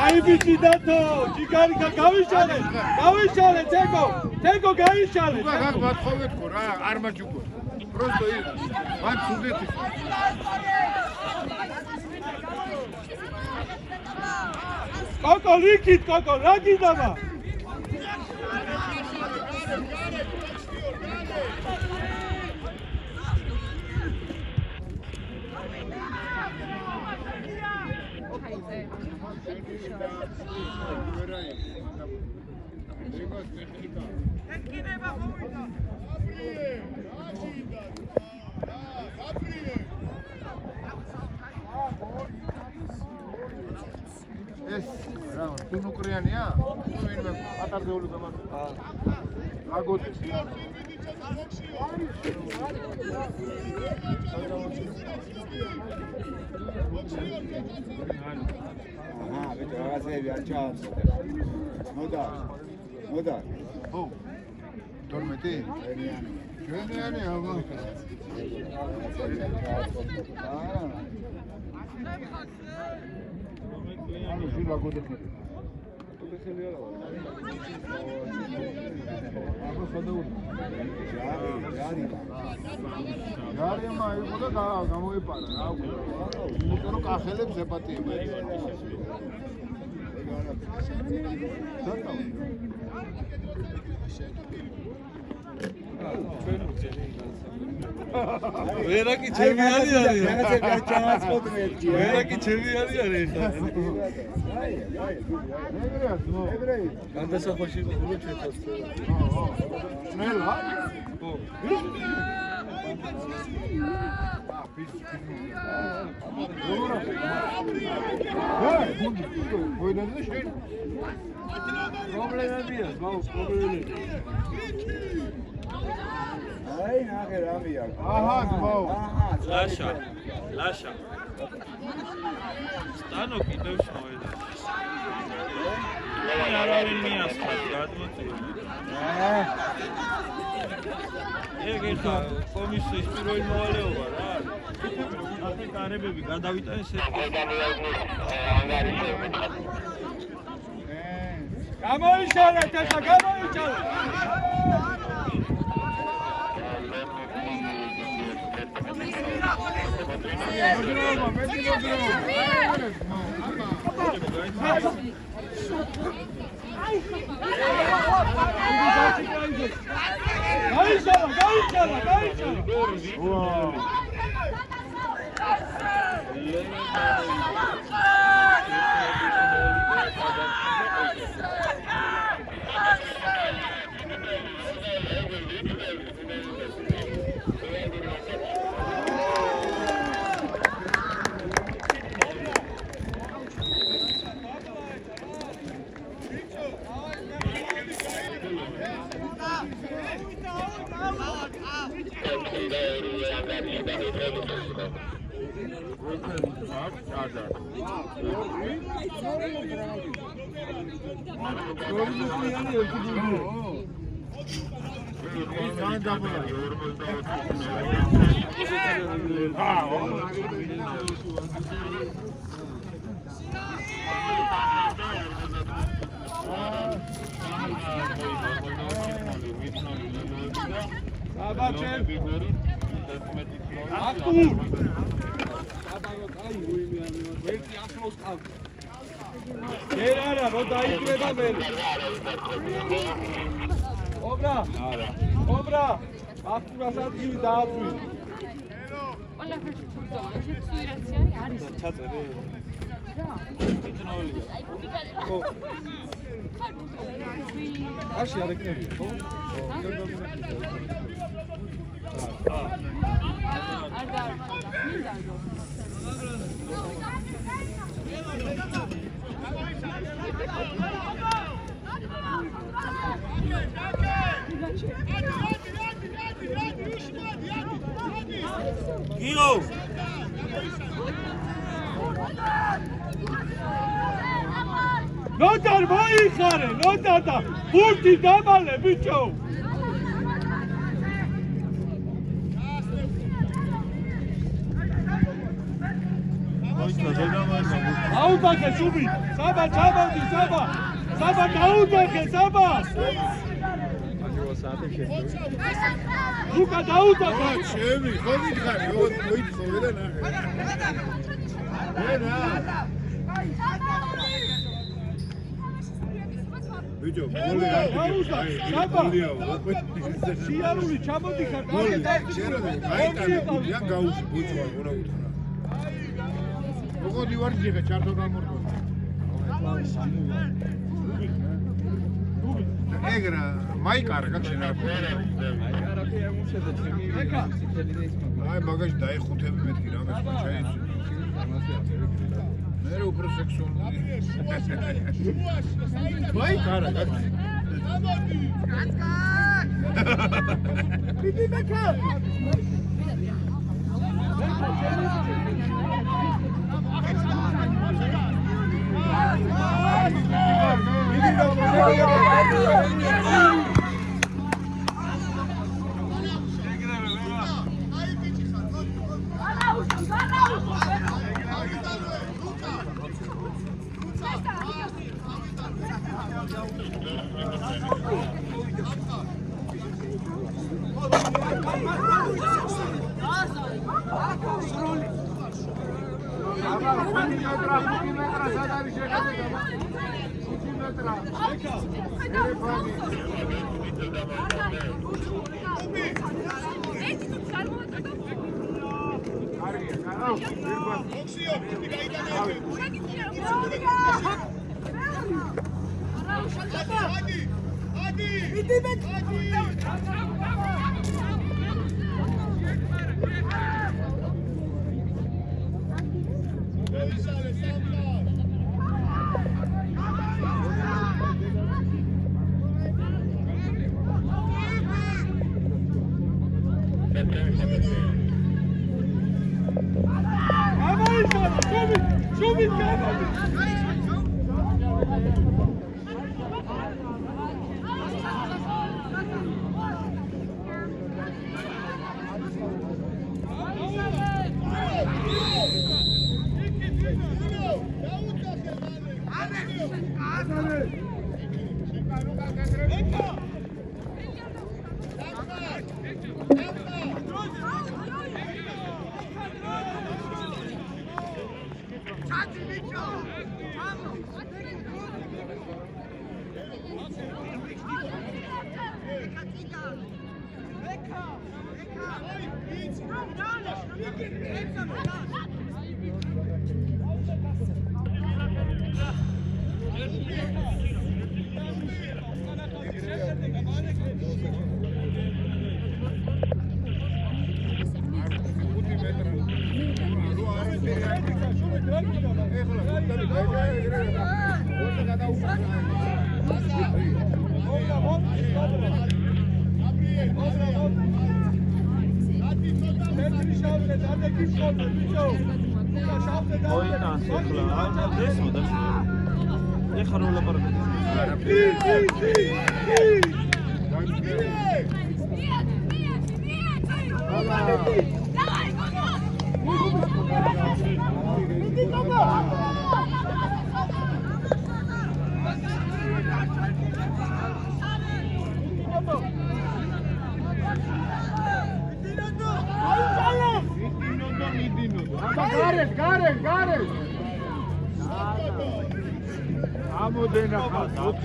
Ai bici dato, Gigarika გავიშალე, თეკო გავიშალე. გაგ ვათხოვეთქო რა, არ მაჯუქო. Просто მან სულეთი. კოკო ლიკით, კოკო, რა გიდამა? ეს რა, თუნუკრიანია? ვინმე ატარდეული გამარ. აგოთი. აჰა, ბიჭო, რაღაცები არ ჩააცოდე. მოდა. ო. 12? ჩვენიანი აბა. ანუ ჟილა გოდეხნე. აბა სადაური. ჯარი მაიყო და გამოიპარა რა. იმიტომ რომ კახელებს ეპატიება. ვერა კი ჩემი არის. რაღაცები არ ჩააცოდნეთი. ვერა კი ჩემი არის ეხლა. ეგრეა ძმო. განდასახოში გულო ჩვენთან. ნელა? ო. პრობლემებია, პრობლემები. აი, ნახე რა მია. აჰა, ძმო. ლაშა. სტანო კიდევ შევიდა. არავინ მიასხა გადმოწია. ეგ ეხა კომისიის პირველი მოვალეობა რა. აფრიკანები გადავიტანეს ეს. გამოიშალეთ ეხა, გამოიშალეთ. Era, no da increda ver. Obra. Აფრასად კი დააფრი. Όλα შეცვირაციარი არის. ჩაწერე. რა. იცნოელია. ხო. აში არ ეკნებია, ხო? Giro! ნოდარ მოიხარე, ნოდარ და ბურთი დამალე ბიჭო. აუდაკე შუბი, საბა ჩამოვდი, საბა. საბა დაუდაკე, საბა. ლუკა დაუდაკე. ჩემი, ხო მითხარი, მოიწო ვერა ნახე. ვერა. ბიჭო, გოლი არ გიქცა. საბა. სიარული ჩამოვდი ხარ, კარგი გაიტანე, გაუშვი ბიჭო, რა უთხრა. როგორი ვარ ჯიღე ჩარტო გამორგო. ეგრა მაიკარა გაქშენა. აი მაგაში დაიხუთები მეთქი რამეს ჩაიცი. მე უფრო სექსუალური. მაიკარა გაქშე. ბიბი ბაკა.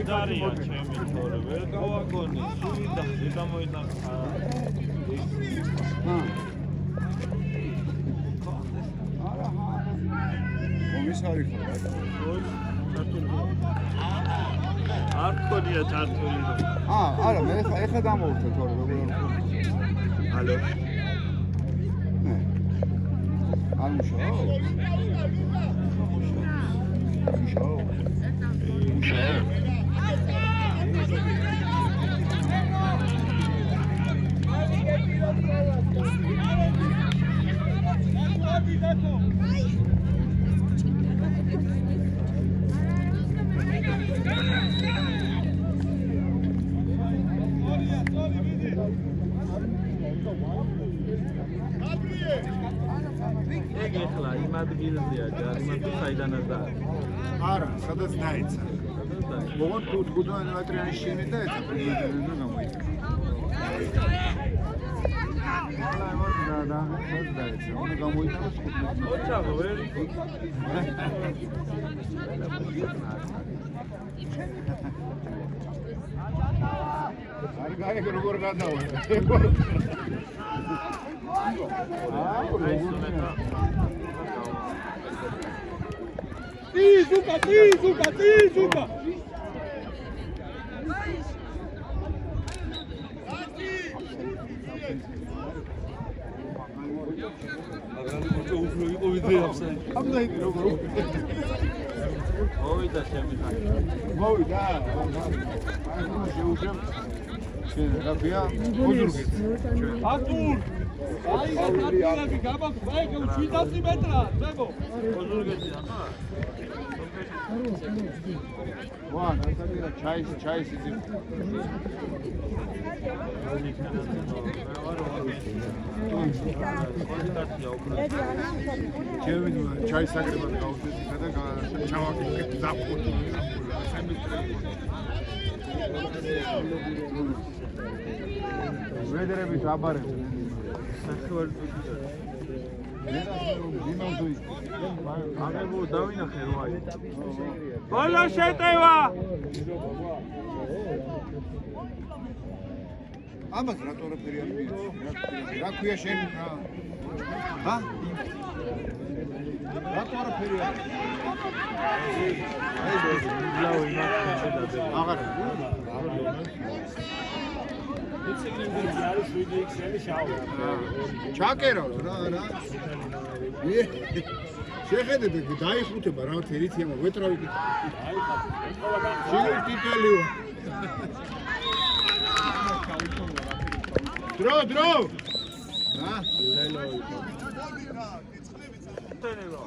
დარია ჩემი თორე ვერ გავაგონე სული და გამოიტანხა კომისარი ხო არ ქონია ჩართული არა მე ეხა გამოვხდე თორე როგორ ალო ამუშაო იმ ადგილზეა ჯარიმა თუ საიდანაც დაარქვა. არა, სადაც დაეცა. მოგონ თუ ხუთმეტი მეტრიანი შენი დაეცა, პრეზიდენტმა გამოიწვია. და დაეცა, უნდა გამოიწვიოს 15 მეტრი. ოჩავო ვერ არ გაიგე როგორ გადავიდა. Tizuka, tizuka, tizuka. ამდა იგი როგორ მოვიდა ჩემი ხანი. მოვიდა. აი შეუშვებ. შენ რაფია? ოზურგეთ. Artur. Ai, გატირები გამაქვს, აი, 700 მეტრა, ძებო. ოზურგეთიდან ხარ? ვა, ნაცადირა ჩაის იზი. ჩემი ჩაის აგრებად გავუშვებსა და ჩავაკეთებ დაფოტო. ვედრებით აბარებენ. აგებო დავინახე რო აი. ბოლო შეტევა. ამას რატო არაფერი არ მიგია? რა ქვია შენ? ჰა? რატო არაფერი არ? ლაო იმას შედადე. აღარ. ჩაკერავ რა. შეხედეთ, დაიხუთება რა თერითია, ვეტრავი კი. შენ ტიტელიო. დრო. რა? ტენევა.